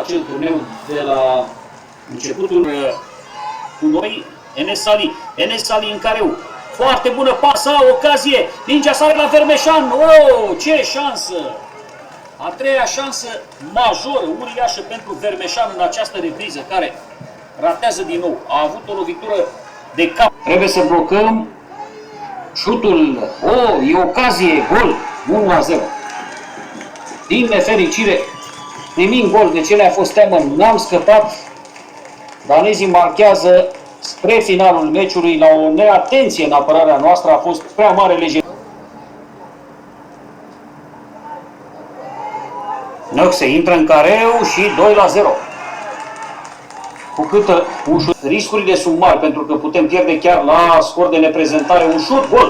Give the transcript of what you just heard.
acel turneu de la începutul cu noi, Enes Sali. Enes Sali în careu. Foarte bună pasă, ocazie. Mingea sare la Vermeșan. Oh, ce șansă! A treia șansă majoră, uriașă pentru Vermeșan în această repriză, care ratează din nou. A avut o lovitură de cap. Trebuie să blocăm șutul. Oh, e ocazie, gol. 1-0. Din nefericire, primim gol, de cele a fost teamă, n-am scăpat. Danezii marchează spre finalul meciului la o neatenție în apărarea noastră, a fost prea mare lejer. Năxe intră în careu și 2-0. Cu câtă riscurile sunt mari, pentru că putem pierde chiar la scor de neprezentare un șut, gol.